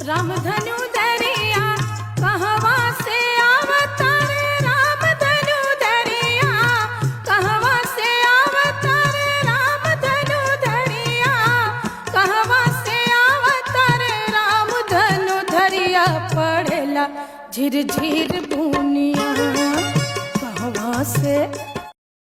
राम धनु धरिया कहवा से अवतार, राम धनु धरिया कहवा से अवतार, राम धनु धरिया कहवा से अवतार, राम धनु धरिया पड़ेला झिर झिर बुनिया कहवा से